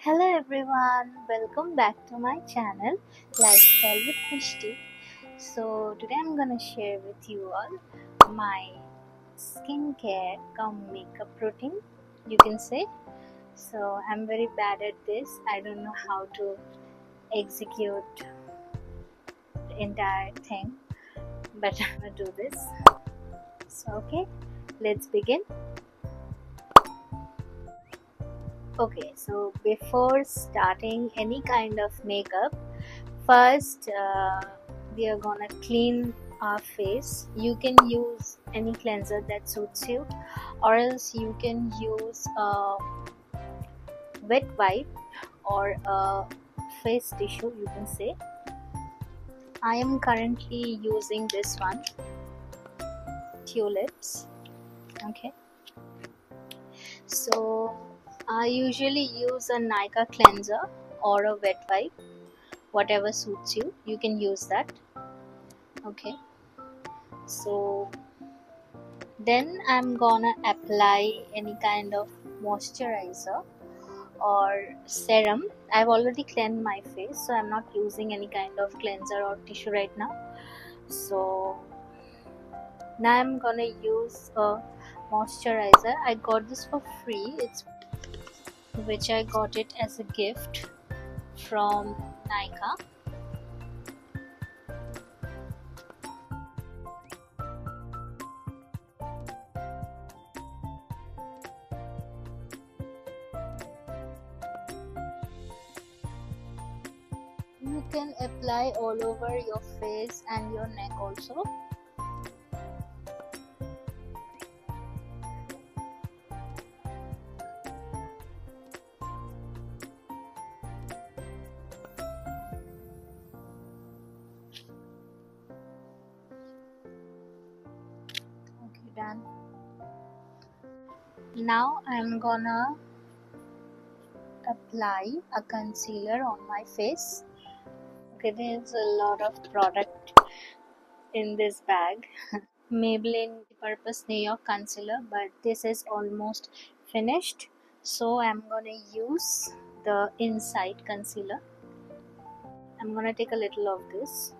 Hello everyone, welcome back to my channel Lifestyle with Mishti. So today I'm gonna share with you all my skincare cum makeup routine, you can say. So I'm very bad at this. I don't know how to execute the entire thing, but I'm gonna do this. So okay, let's begin. Okay, so before starting any kind of makeup, first we are gonna clean our face. You can use any cleanser that suits you, or else you can use a wet wipe or a face tissue, you can say. I am currently using this one, Tulips. Okay, so I usually use a Nika cleanser or a wet wipe, whatever suits you. You can use that. Okay, so then I'm gonna apply any kind of moisturizer or serum. I've already cleansed my face, so I'm not using any kind of cleanser or tissue right now. So now I'm gonna use a moisturizer. I got this for free. It's which I got it as a gift from Nika. You can apply all over your face and your neck also. Okay, done. Now I'm gonna apply a concealer on my face. Okay, there's a lot of product in this bag. Maybelline Purpose New York concealer, but this is almost finished, so I'm gonna use the inside concealer. I'm gonna take a little of this.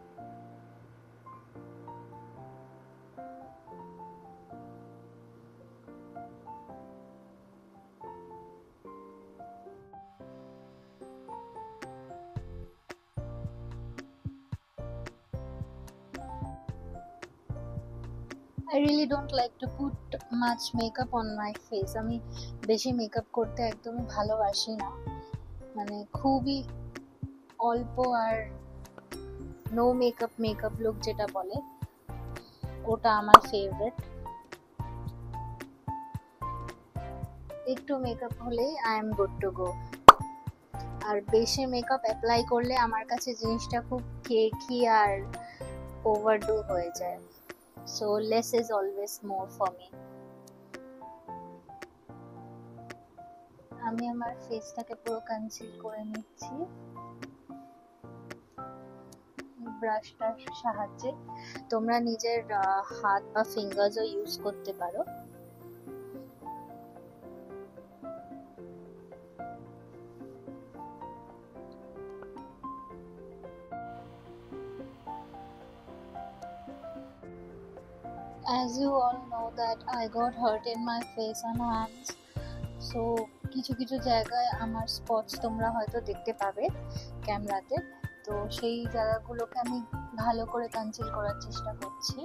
I really don't like to put much makeup on my face. আমি বেশি makeup করতে একদমই ভালোবাসি না, মানে খুবই অল্প আর no makeup look যেটা বলে ওটা আমার ফেভারিট। একটু মেকআপ হলেই I am good to go. আর বেশি মেকআপ অ্যাপ্লাই করলে আমার কাছে জিনিসটা খুব কেকি আর ওভারডু হয়ে যায়। So less is always more for me. আমি আমার ফেসটাকে পুরো কনসিল করে নিচ্ছি ব্রাশটার সাহায্যে। তোমরা নিজের হাত বা ফিঙ্গারসও ইউজ করতে পারো। As you all know that I got hurt in my face and hands, so কিছু কিছু জায়গায় আমার স্পটস তোমরা হয়তো দেখতে পাবে ক্যামেরাতে। তো সেই জায়গাগুলোকে আমি ভালো করে কনসিল করার চেষ্টা করছি।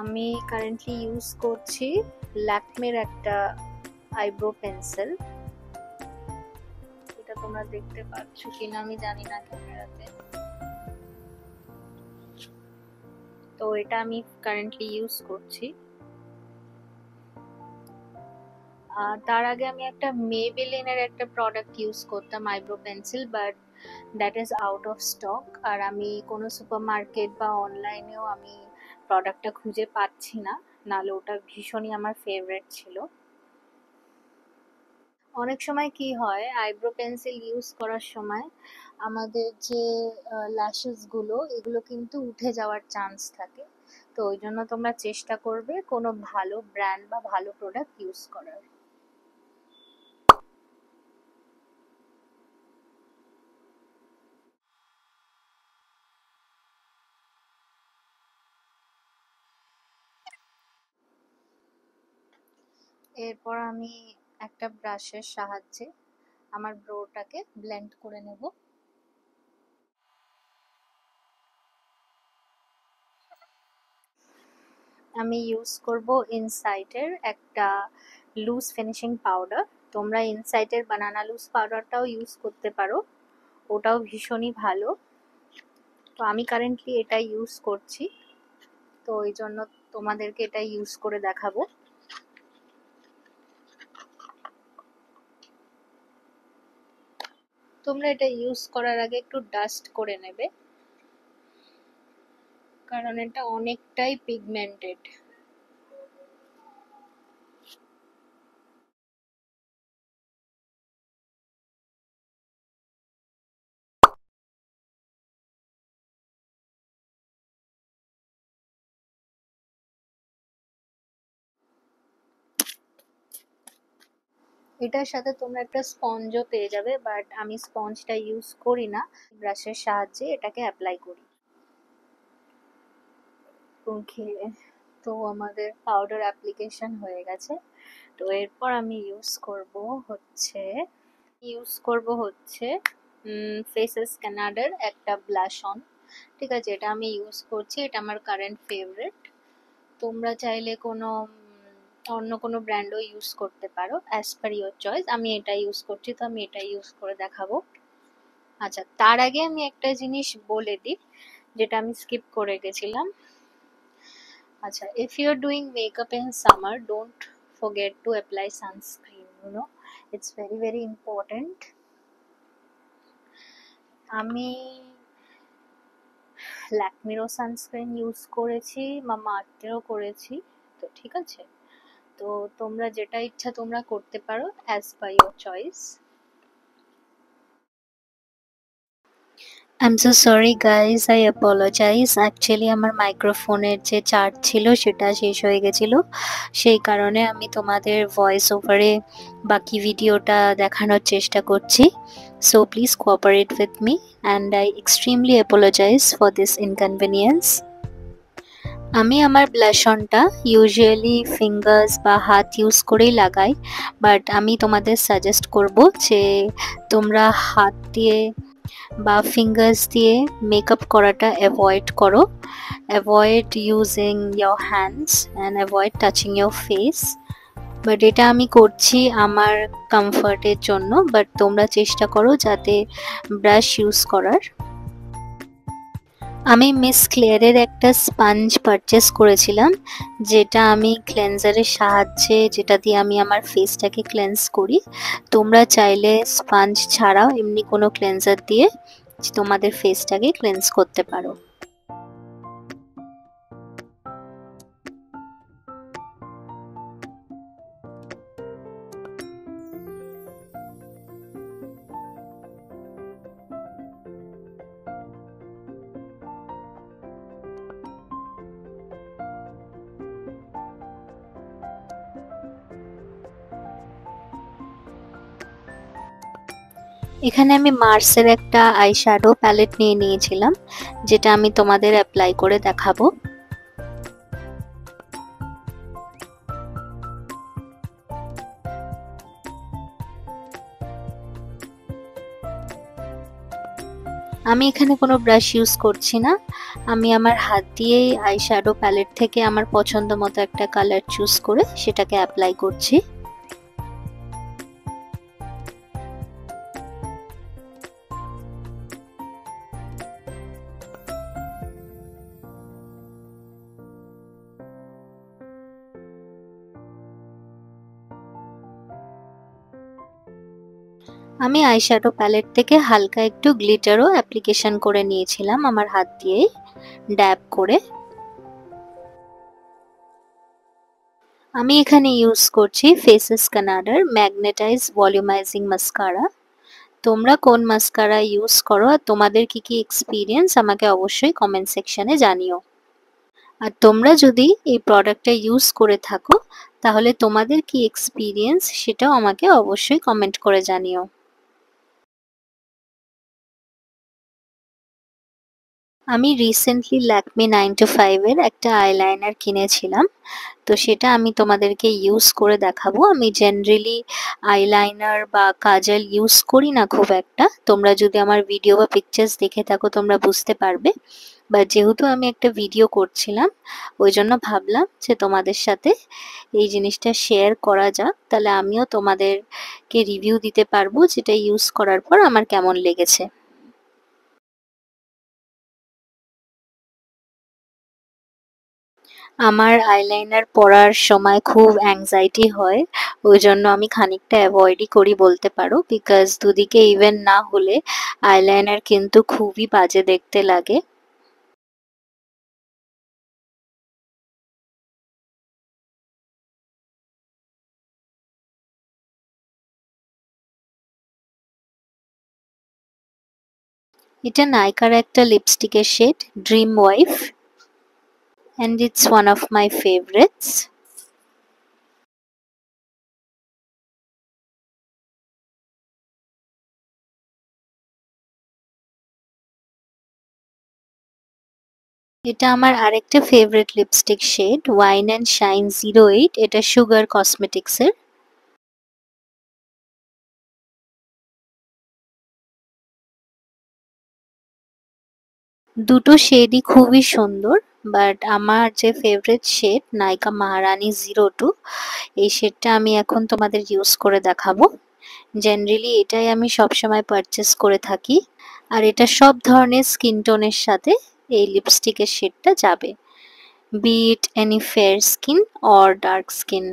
আমি কারেন্টলি ইউজ করছি ল্যাকমের একটা আইব্রো পেন্সিল। এটা তোমরা দেখতে পাচ্ছ কিনা আমি জানি না ক্যামেরাতে। তো এটা আমি কারেন্টলি ইউজ করছি। তার আগে আমি একটা মেবেলিনের একটা প্রোডাক্ট ইউজ করতাম eyebrow pencil, but that is out of stock. আর আমি কোনো সুপারমার্কেট বা অনলাইনেও আমি প্রোডাক্টটা খুঁজে পাচ্ছি না, নাহলে ওটা ভীষণই আমার ফেভারিট ছিল। অনেক সময় কি হয়, আইব্রো পেন্সিল ইউজ করার সময় আমাদের যে ল্যাশেস গুলো এগুলো কিন্তু উঠে যাওয়ার চান্স থাকে। তো ওই জন্য তোমরা চেষ্টা করবে কোনো ভালো ব্র্যান্ড বা ভালো প্রোডাক্ট ইউজ করার। এরপর আমি একটা ব্রাশের সাহায্যে আমার ব্রোটাকে ব্লেন্ড করে নেব। আমি ইউজ করব ইনসাইটের একটা লুজ ফিনিশিং পাউডার। তোমরা ইনসাইটের বানানা লুজ পাউডারটাও ইউজ করতে পারো, ওটাও ভীষণই ভালো। তো আমি কারেন্টলি এটা ইউজ করছি, তো ওই জন্য তোমাদেরকে এটা ইউজ করে দেখাবো। তোমরা এটা ইউজ করার আগে একটু ডাস্ট করে নেবে, কারণ এটা অনেকটাই পিগমেন্টেড। এটার সাথে তোমরা একটা স্পঞ্জও পেয়ে যাবে, বাট আমি স্পঞ্জটা ইউজ করি না, ব্রাশের সাহায্যে এটাকে অ্যাপ্লাই করি। ওকে, তো আমাদের পাউডার অ্যাপ্লিকেশন হয়ে গেছে। তো এরপর আমি ইউজ করব হচ্ছে ফেসেস কানাডার একটা ব্লাশ অন। ঠিক আছে, এটা আমি ইউজ করছি, এটা আমার কারেন্ট ফেভারিট। তোমরা চাইলে অন্য কোনো ব্র্যান্ডও ইউজ করতে পারো, অ্যাজ পার ইয়োর চয়েস। আমি এটা ইউজ করছি, তো আমি এটা ইউজ করে দেখাবো। আচ্ছা, তার আগে আমি একটা জিনিস বলে দিই যেটা আমি স্কিপ করে গেছিলাম। আচ্ছা, if you're doing makeup in summer, don't forget to apply sunscreen, it's very very important. আমি ল্যাকমিরও সানস্ক্রিন ইউজ করেছি, মামা আর্থেরও করেছি। তো ঠিক আছে, তো তোমরা যেটা ইচ্ছা তোমরা করতে পারো, as per your choice. I am so sorry guys, I apologise. Actually আমার মাইক্রোফোনের যে চার্জ ছিল সেটা শেষ হয়ে গেছিলো, সেই কারণে আমি তোমাদের ভয়েস ওভারে বাকি ভিডিওটা দেখানোর চেষ্টা করছি। So please cooperate with me and I extremely apologise for this inconvenience. আমি আমার ব্লাশ অনটা ইউজুয়ালি ফিঙ্গার্স বা হাত ইউজ করেই লাগাই, বাট আমি তোমাদের সাজেস্ট করব যে তোমরা হাত দিয়ে বা ফিঙ্গার্স দিয়ে মেকআপ করাটা অ্যাভয়েড করো। Avoid using your hands and avoid touching your face. But এটা আমি করছি আমার কমফর্টের জন্য, বাট তোমরা চেষ্টা করো যাতে ব্রাশ ইউজ করার। আমি মিস ক্লেয়ারের একটা স্পঞ্জ পারচেস করেছিলাম, যেটা আমি ক্লেনজারের সাহায্যে, যেটা দিয়ে আমি আমার ফেসটাকে ক্লেন্স করি। তোমরা চাইলে স্পঞ্জ ছাড়াও এমনি কোনো ক্লেনজার দিয়ে তোমাদের ফেসটাকে ক্লেন্স করতে পারো। এখানে আমি মার্সের একটা আই শ্যাডো প্যালেট নিয়ে নিয়েছিলাম, যেটা আমি তোমাদের অ্যাপ্লাই করে দেখাবো। আমি এখানে কোনো ব্রাশ ইউজ করছি না, আমি আমার হাত দিয়েই আই শ্যাডো প্যালেট থেকে আমার পছন্দ মতো একটা কালার চুজ করে সেটাকে অ্যাপ্লাই করছি। আমি আইশ্যাডো প্যালেট থেকে হালকা একটু গ্লিটারও অ্যাপ্লিকেশন করে নিয়েছিলাম আমার হাত দিয়ে ড্যাব করে। আমি এখানে ইউজ করছি ফেসেস কানাডার ম্যাগনেটাইজ ভলিউমাইজিং মাস্কারা। তোমরা কোন মাস্কারা ইউজ করো আর তোমাদের কি কি এক্সপিরিয়েন্স আমাকে অবশ্যই কমেন্ট সেকশনে জানিও। আর তোমরা যদি এই প্রোডাক্টটা ইউজ করে থাকো তাহলে তোমাদের কি এক্সপিরিয়েন্স সেটাও আমাকে অবশ্যই কমেন্ট করে জানিও। আমি রিসেন্টলি ল্যাকমি 9to5 এর একটা আইলাইনার কিনেছিলাম, তো সেটা আমি তোমাদেরকে ইউজ করে দেখাবো। আমি জেনারেলি আইলাইনার বা কাজল ইউজ করি না খুব একটা, তোমরা যদি আমার ভিডিও বা পিকচার্স দেখে থাকো তোমরা বুঝতে পারবে। বাট যেহেতু আমি একটা ভিডিও করছিলাম ওই জন্য ভাবলাম যে তোমাদের সাথে এই জিনিসটা শেয়ার করা যাক, তাহলে আমিও তোমাদেরকে রিভিউ দিতে পারবো যেটা ইউজ করার পর আমার কেমন লেগেছে। আমার আইলাইনার পরার সময় খুব অ্যাংজাইটি হয়, ওই জন্য আমি খানিকটা অ্যাভয়েডই করি বলতে পারো, বিকজ দুদিকে ইভেন না হলে আইলাইনার কিন্তু খুবই বাজে দেখতে লাগে। এটা নাইকার একটা লিপস্টিকের shade, dream wife, and it's one of my favorites. এটা আমার আরেকটা favourite lipstick shade, wine and shine 08, এটা সুগার কসমেটিক্সের। দুটো শেডই খুবই সুন্দর, বাট আমার যে ফেভারিট শেড নাইকা মহারানী 02, এই শেডটা আমি এখন তোমাদের ইউজ করে দেখাবো। জেনারেলি এটাই আমি সবসময় পারচেস করে থাকি, আর এটা সব ধরনের স্কিন টোনের সাথে এই লিপস্টিকের শেডটা যাবে, be it any fair skin or dark skin.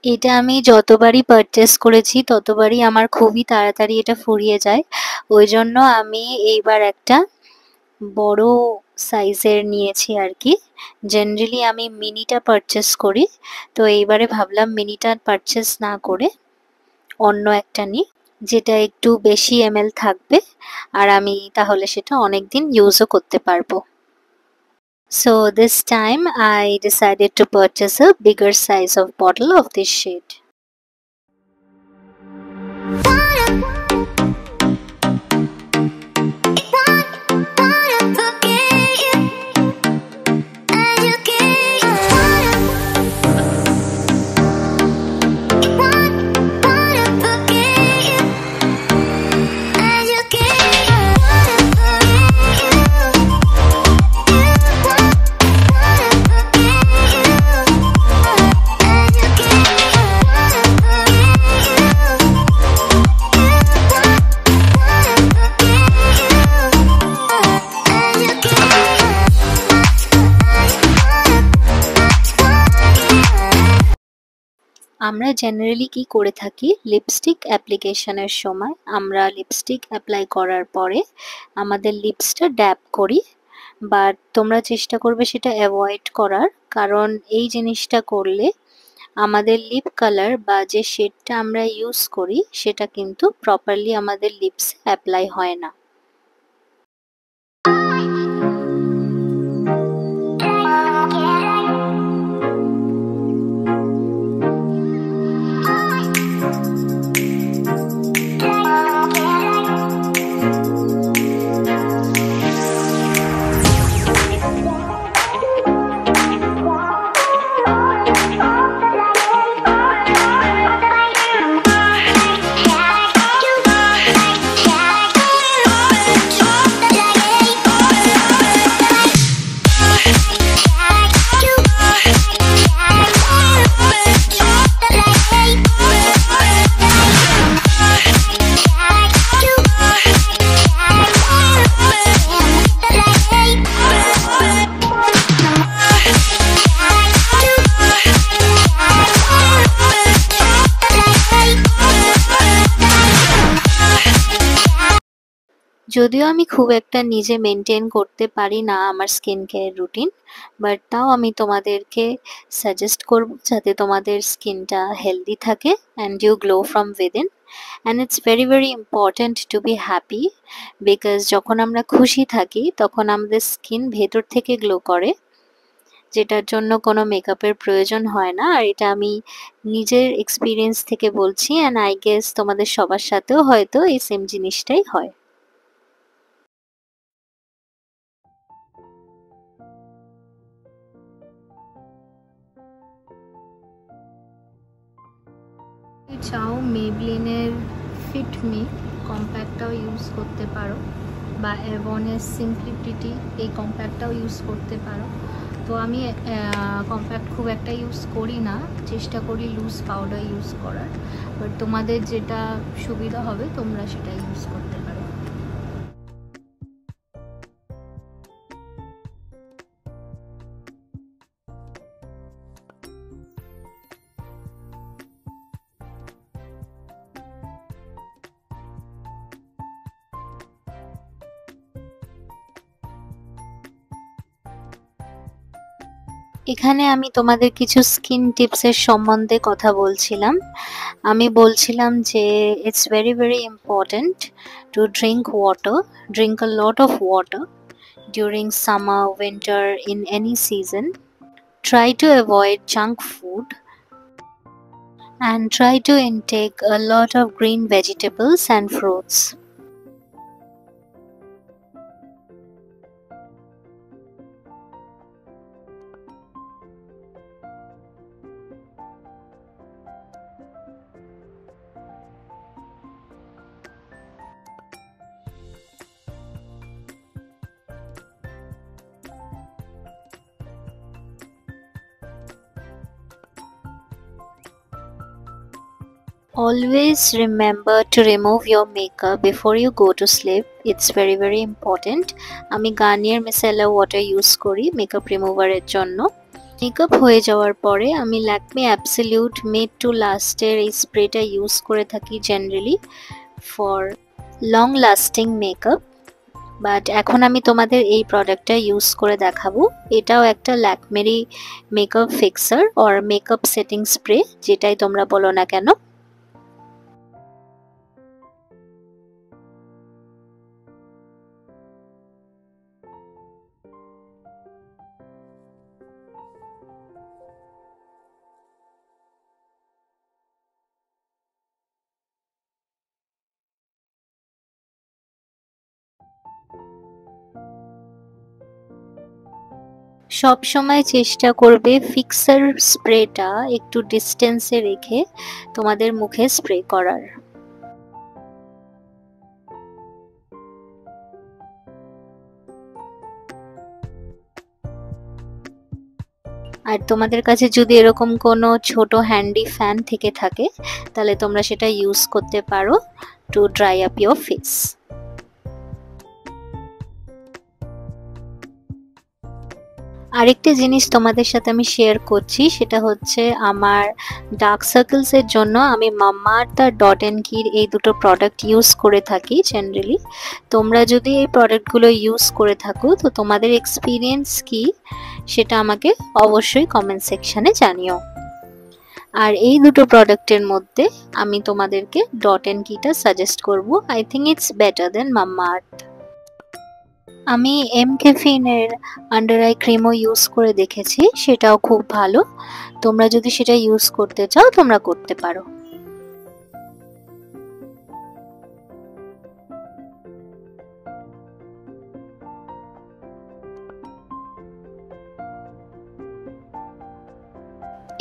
এটা আমি যতবারই পারচেস করেছি ততবারই আমার খুবই তাড়াতাড়ি এটা ফুরিয়ে যায়, ওই জন্য আমি এইবার একটা বড় সাইজের নিয়েছি আর কি। জেনারেলি আমি মিনিটা পারচেস করি, তো এইবারে ভাবলাম মিনিটা পারচেস না করে অন্য একটা নিই যেটা একটু বেশি ml থাকবে, আর আমি তাহলে সেটা অনেকদিন ইউজও করতে পারবো। So this time I decided to purchase a bigger size of bottle of this shade. আমরা জেনারেলি কি করে থাকি, লিপস্টিক অ্যাপ্লিকেশনের সময় আমরা লিপস্টিক অ্যাপ্লাই করার পরে আমাদের লিপসটা ড্যাব করি, বাট তোমরা চেষ্টা করবে সেটা অ্যাভয়েড করার, কারণ এই জিনিসটা করলে আমাদের লিপ কালার বা যে শেডটা আমরা ইউজ করি সেটা কিন্তু প্রপারলি আমাদের লিপসে অ্যাপ্লাই হয় না। যদিও আমি খুব একটা নিজে মেনটেন করতে পারি না আমার স্কিন কেয়ার রুটিন, বাট তাও আমি তোমাদেরকে সাজেস্ট করব যাতে তোমাদের স্কিনটা হেলদি থাকে and you glow from within. And it's very very important to be happy, because যখন আমরা খুশি থাকি তখন আমাদের স্কিন ভেতর থেকে গ্লো করে, যেটার জন্য কোনো মেকআপের প্রয়োজন হয় না। আর এটা আমি নিজের এক্সপিরিয়েন্স থেকে বলছি, অ্যান্ড আই গেস তোমাদের সবার সাথেও হয়তো এই সেম জিনিসটাই হয়। চাও মেবলিনের ফিট মি কম্প্যাক্টটাও ইউজ করতে পারো, বা অ্যাভনের সিম্পলিসিটি এই কম্প্যাক্টটাও ইউজ করতে পারো। তো আমি কম্প্যাক্ট খুব একটা ইউজ করি না, চেষ্টা করি লুজ পাউডার ইউজ করার, বাট তোমাদের যেটা সুবিধা হবে তোমরা সেটা ইউজ করতে পারো। এখানে আমি তোমাদের কিছু স্কিন টিপসের সম্বন্ধে কথা বলছিলাম। আমি বলছিলাম যে it's very very important to drink a lot of water during summer, winter, in any season. Try to avoid junk food and try to intake a lot of green vegetables and fruits. Always remember to remove your makeup before you go to sleep. It's very very important. আমি Garnier মিসেলার water use করি makeup রিমুভারের জন্য। Makeup হয়ে যাওয়ার পরে আমি Lakme absolute made to লাস্টের এই স্প্রেটা ইউজ করে থাকি generally for long lasting makeup. But এখন আমি তোমাদের এই প্রোডাক্টটা ইউজ করে দেখাবো। এটাও একটা ল্যাকমেরই makeup fixer or makeup setting spray, যেটাই তোমরা বলো না কেন। সব সময় চেষ্টা করবে ফিক্সার স্প্রেটা একটু ডিস্টেন্সে রেখে তোমাদের মুখে স্প্রে করার। আর তোমাদের কাছে যদি এরকম কোনো ছোট হ্যান্ডি ফ্যান থেকে থাকে তাহলে তোমরা সেটা ইউজ করতে পারো to dry up your face. আরেকটা জিনিস তোমাদের সাথে আমি শেয়ার করছি, সেটা হচ্ছে আমার ডার্ক সার্কেলসের জন্য আমি মাম্মাআর্থ আর ডট অ্যান্ড কির এই দুটো প্রোডাক্ট ইউজ করে থাকি জেনারেলি। তোমরা যদি এই প্রোডাক্টগুলো ইউজ করে থাকো তো তোমাদের এক্সপিরিয়েন্স কি সেটা আমাকে অবশ্যই কমেন্ট সেকশানে জানিও। আর এই দুটো প্রোডাক্টের মধ্যে আমি তোমাদেরকে ডট অ্যান্ড কিটা সাজেস্ট করব। I think it's better than Mamaearth. আমি এম ক্যাফিনের আন্ডার আই ক্রিমও ইউজ করে দেখেছি, সেটাও খুব ভালো। তোমরা যদি সেটা ইউজ করতে চাও তোমরা করতে পারো।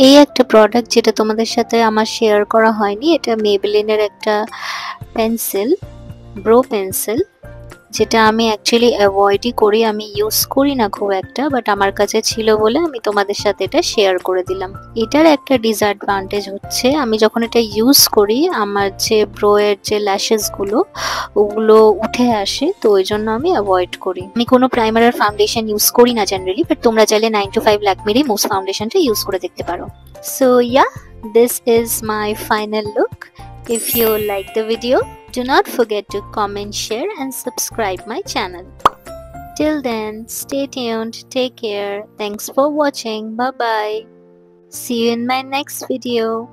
এই একটা প্রোডাক্ট যেটা তোমাদের সাথে আমার শেয়ার করা হয়নি, এটা মেবেলিনের একটা পেন্সিল, ব্রো পেন্সিল, যেটা আমি অ্যাকচুয়ালি অ্যাভয়েডই করি, আমি ইউজ করি না খুব একটা, বাট আমার কাছে ছিল বলে আমি তোমাদের সাথে এটা শেয়ার করে দিলাম। এটার একটা ডিসঅ্যাডভান্টেজ হচ্ছে আমি যখন এটা ইউজ করি আমার যে ব্রোয়ের যে ল্যাশেসগুলো ওগুলো উঠে আসে, তো ওই জন্য আমি অ্যাভয়েড করি। আমি কোনো প্রাইমার আর ফাউন্ডেশন ইউজ করি না জেনারেলি, বাট তোমরা চাইলে 9to5 ল্যাকমেরই মুস ফাউন্ডেশনটা ইউজ করে দেখতে পারো। So yeah, this is my final look. If you like the video, do not forget to comment, share and subscribe my channel. Till then, stay tuned, take care, thanks for watching, bye bye. See you in my next video.